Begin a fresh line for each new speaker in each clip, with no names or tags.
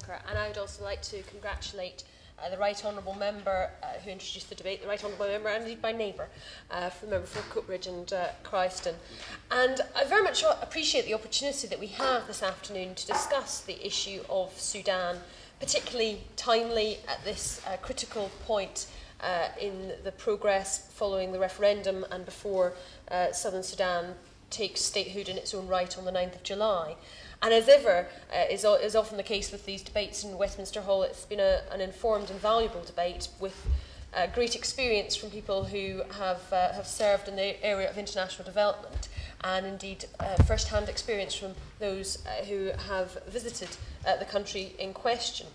Walker, and I would also like to congratulate the Right Honourable Member who introduced the debate, the Right Honourable Member, and indeed my neighbour, from Member for Coatbridge and Cryston. And I very much appreciate the opportunity that we have this afternoon to discuss the issue of Sudan, particularly timely at this critical point in the progress following the referendum and before Southern Sudan takes statehood in its own right on the 9th of July. And as ever is often the case with these debates in Westminster Hall, it's been an informed and valuable debate with great experience from people who have served in the area of international development, and indeed first-hand experience from those who have visited the country in question.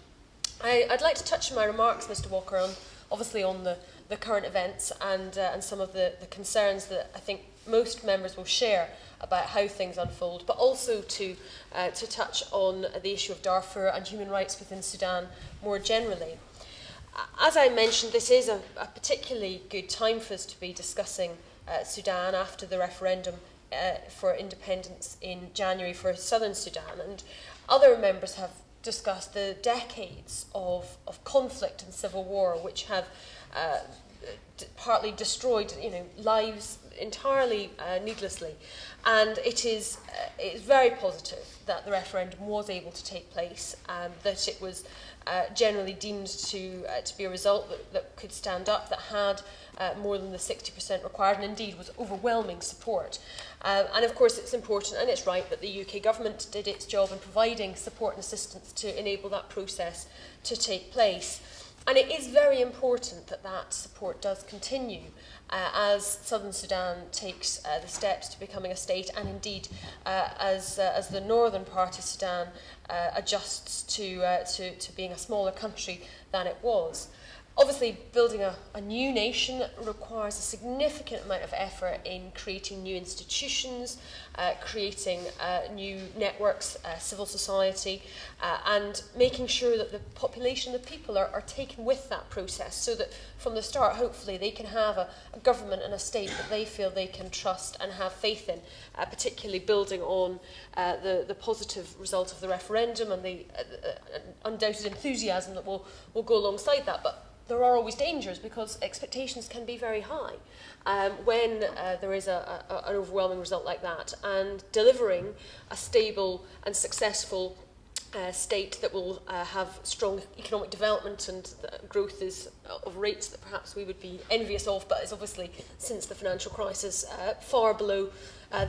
I'd like to touch in my remarks, Mr Walker, obviously on the current events and some of the concerns that I think most members will share about how things unfold, but also to touch on the issue of Darfur and human rights within Sudan more generally. As I mentioned, this is a particularly good time for us to be discussing Sudan after the referendum for independence in January for Southern Sudan, and other members have discussed the decades of conflict and civil war which have partly destroyed lives entirely needlessly, and it is very positive that the referendum was able to take place, that it was generally deemed to be a result that could stand up, that had more than the 60% required, and indeed was overwhelming support. And of course it's important and it's right that the UK government did its job in providing support and assistance to enable that process to take place. And it is very important that that support does continue as Southern Sudan takes the steps to becoming a state, and indeed as the northern part of Sudan adjusts to being a smaller country than it was. Obviously, building a new nation requires a significant amount of effort in creating new institutions, creating new networks, civil society, and making sure that the population, the people, are taken with that process, so that from the start, hopefully, they can have a government and a state that they feel they can trust and have faith in, particularly building on the positive result of the referendum and the undoubted enthusiasm that will go alongside that. But there are always dangers, because expectations can be very high when there is an overwhelming result like that, and delivering a stable and successful state that will have strong economic development and growth is of rates that perhaps we would be envious of, but is obviously, since the financial crisis, far below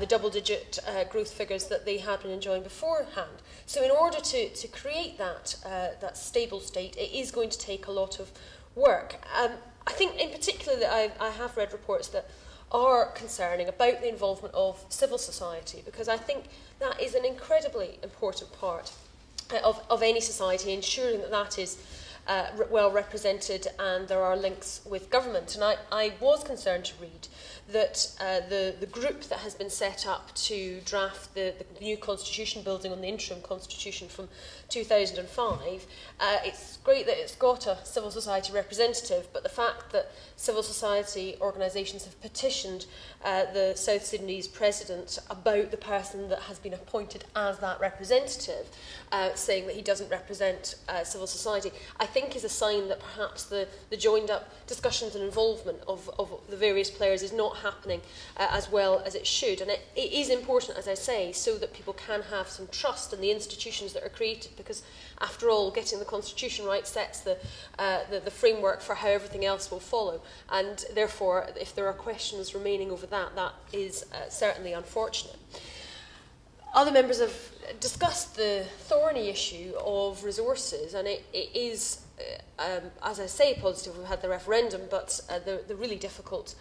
the double-digit growth figures that they had been enjoying beforehand. So in order to create that stable state, it is going to take a lot of work. I think in particular that I have read reports that are concerning about the involvement of civil society, because I think that is an incredibly important part of any society, ensuring that that is well represented and there are links with government. And I was concerned to read that the group that has been set up to draft the new constitution, building on the interim constitution from 2005, it's great that it's got a civil society representative, but the fact that civil society organisations have petitioned the South Sudanese president about the person that has been appointed as that representative, saying that he doesn't represent civil society, I think is a sign that perhaps the joined up discussions and involvement of the various players is not happening as well as it should. And it is important, as I say, so that people can have some trust in the institutions that are created, because after all, getting the constitution right sets the framework for how everything else will follow. And therefore, if there are questions remaining over that, that is certainly unfortunate. Other members have discussed the thorny issue of resources, and it is, as I say, positive we've had the referendum, but the really difficult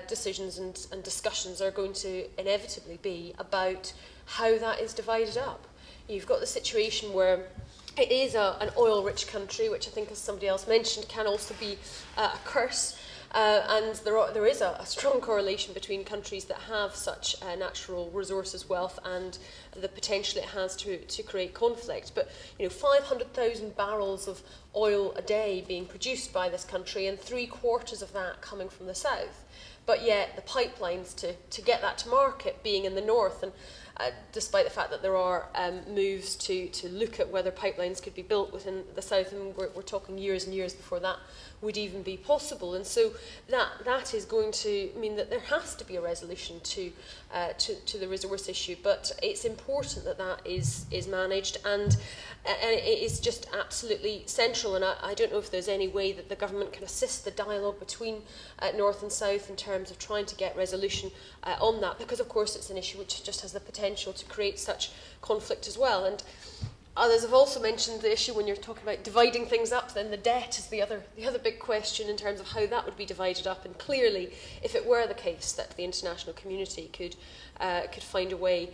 decisions and discussions are going to inevitably be about how that is divided up. You've got the situation where it is an oil-rich country, which I think, as somebody else mentioned, can also be a curse. And there is a strong correlation between countries that have such natural resources wealth and the potential it has to create conflict. But 500,000 barrels of oil a day being produced by this country, and 3/4 of that coming from the south. But yet the pipelines to get that to market being in the north, and despite the fact that there are moves to look at whether pipelines could be built within the south, and we're talking years and years before that would even be possible. And so that is going to mean that there has to be a resolution to the resource issue. But it's important that that is managed, and it is just absolutely central. And I don't know if there's any way that the government can assist the dialogue between North and South in terms of trying to get resolution on that, because of course it's an issue which just has the potential to create such conflict as well. And others have also mentioned the issue when you're talking about dividing things up, then the debt is the other big question in terms of how that would be divided up. And clearly, if it were the case that the international community could find a way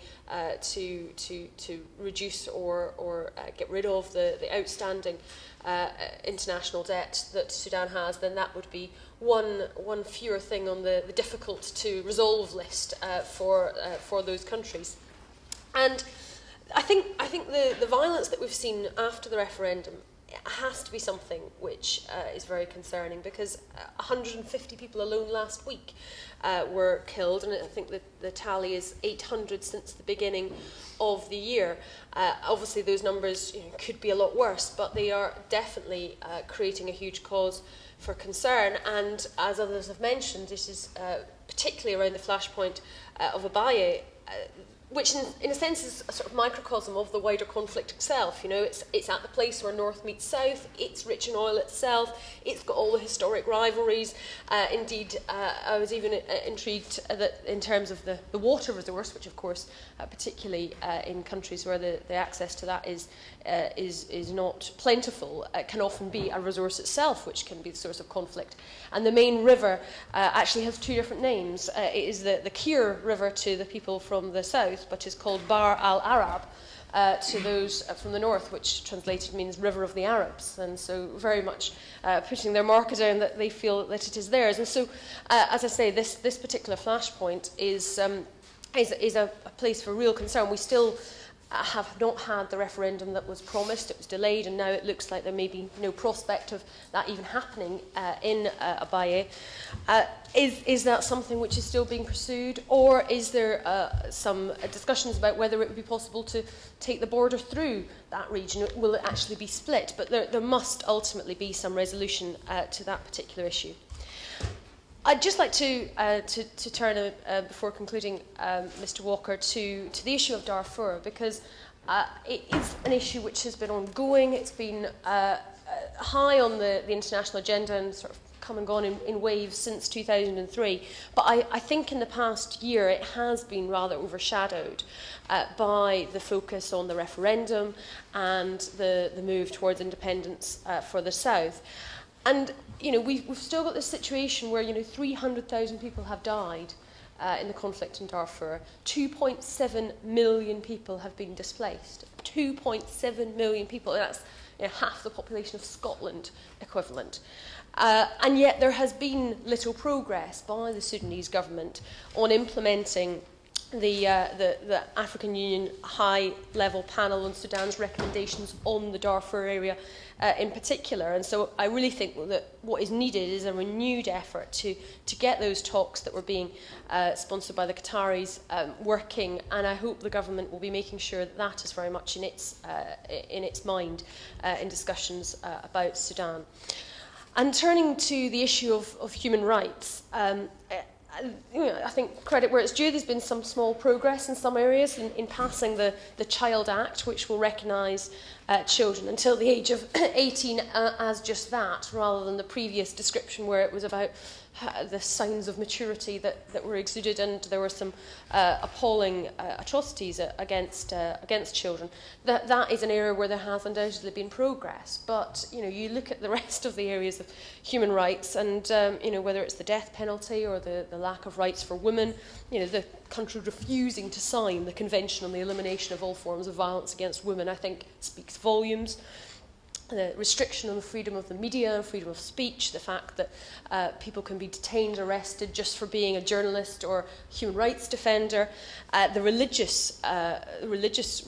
to reduce or get rid of the outstanding international debt that Sudan has, then that would be one fewer thing on the difficult to resolve list for those countries. And I think the violence that we've seen after the referendum has to be something which is very concerning, because 150 people alone last week were killed, and I think that the tally is 800 since the beginning of the year. Obviously those numbers could be a lot worse, but they are definitely creating a huge cause for concern. And as others have mentioned, this is particularly around the flashpoint of Abaye, which in a sense is a sort of microcosm of the wider conflict itself. It's at the place where North meets South, it's rich in oil itself, it's got all the historic rivalries. Indeed, I was even intrigued that in terms of the water resource, which of course, particularly in countries where the access to that is not plentiful, can often be a resource itself, which can be the source of conflict. And the main river actually has two different names. It is the Kir River to the people from the south, but is called Bahr al-Arab to those from the north, which translated means River of the Arabs. And so very much putting their marker down that they feel that it is theirs. And so, as I say, this particular flashpoint is a place for real concern. We still have not had the referendum that was promised. It was delayed, and now it looks like there may be no prospect of that even happening in Abaye. Is that something which is still being pursued, or is there some discussions about whether it would be possible to take the border through that region? Will it actually be split? But there must ultimately be some resolution to that particular issue. I'd just like to turn, before concluding, Mr. Walker, to the issue of Darfur, because it is an issue which has been ongoing. It's been high on the international agenda and sort of come and gone in waves since 2003. But I think in the past year it has been rather overshadowed by the focus on the referendum and the move towards independence for the South. And we've still got this situation where 300,000 people have died in the conflict in Darfur. 2.7 million people have been displaced. 2.7 million people. That's half the population of Scotland equivalent. And yet there has been little progress by the Sudanese government on implementing the African Union high-level panel on Sudan's recommendations on the Darfur area in particular. And so I really think that what is needed is a renewed effort to get those talks that were being sponsored by the Qataris working, and I hope the government will be making sure that that is very much in its mind in discussions about Sudan. And turning to the issue of human rights, I think credit where it's due. There's been some small progress in some areas in passing the Child Act, which will recognise children until the age of 18 as just that, rather than the previous description where it was about the signs of maturity that were exuded, and there were some appalling atrocities against children. That is an area where there has undoubtedly been progress. But you look at the rest of the areas of human rights, and whether it's the death penalty or the lack of rights for women, the country refusing to sign the Convention on the Elimination of All Forms of Violence Against Women, I think speaks volumes. The restriction on the freedom of the media and freedom of speech, the fact that people can be detained, arrested just for being a journalist or human rights defender, the religious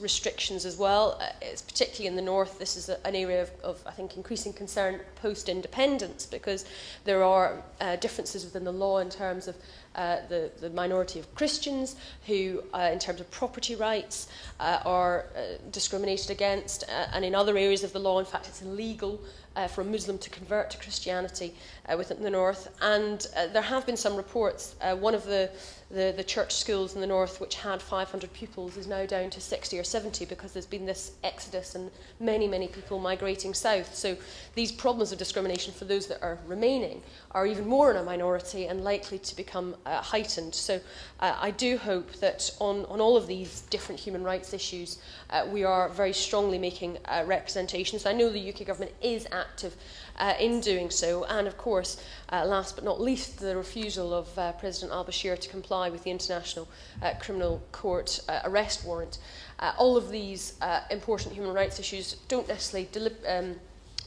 restrictions as well. It's particularly in the north. This is an area of I think, increasing concern post-independence, because there are differences within the law in terms of the minority of Christians who, in terms of property rights, are discriminated against, and in other areas of the law, in fact, it's illegal for a Muslim to convert to Christianity within the north. And there have been some reports. One of the church schools in the north, which had 500 pupils, is now down to 60 or 70 because there's been this exodus and many, many people migrating south. So these problems of discrimination for those that are remaining are even more in a minority and likely to become heightened. So I do hope that on all of these different human rights issues, we are very strongly making representations. I know the UK government is active in doing so, and of course, last but not least, the refusal of President al-Bashir to comply with the International Criminal Court arrest warrant. All of these important human rights issues don't necessarily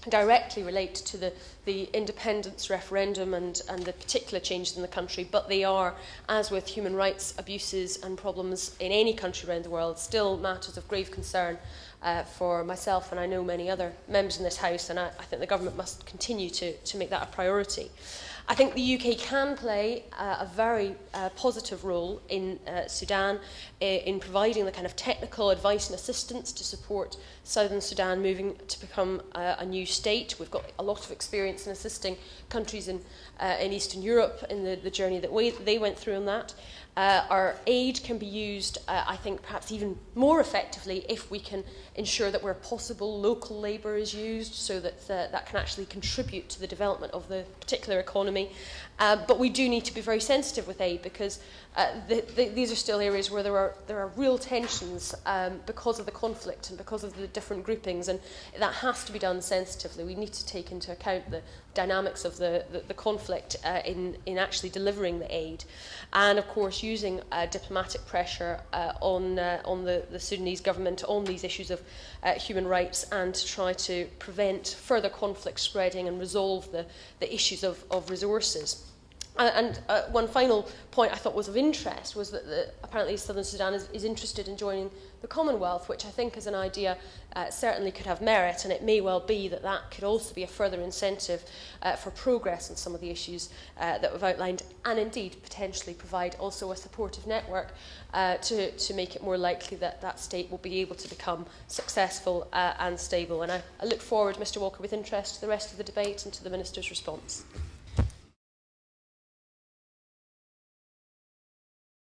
directly relate to the independence referendum and the particular changes in the country, but they are, as with human rights abuses and problems in any country around the world, still matters of grave concern for myself and I know many other members in this House, and I think the government must continue to make that a priority. I think the UK can play a very positive role in Sudan in providing the kind of technical advice and assistance to support Southern Sudan moving to become a new state. We've got a lot of experience in assisting countries in Eastern Europe in the journey that they went through on that. Our aid can be used, I think, perhaps even more effectively if we can ensure that where possible local labour is used so that that can actually contribute to the development of the particular economy. But we do need to be very sensitive with aid because these are still areas where there are real tensions because of the conflict and because of the different groupings, and that has to be done sensitively. We need to take into account the dynamics of the conflict in actually delivering the aid, and of course using diplomatic pressure on the Sudanese government on these issues of human rights, and to try to prevent further conflict spreading and resolve the issues of resources. And one final point I thought was of interest was that apparently Southern Sudan is interested in joining the Commonwealth, which I think as an idea certainly could have merit, and it may well be that that could also be a further incentive for progress on some of the issues that we've outlined, and indeed potentially provide also a supportive network to make it more likely that that state will be able to become successful and stable. And I look forward, Mr Walker, with interest to the rest of the debate and to the Minister's response.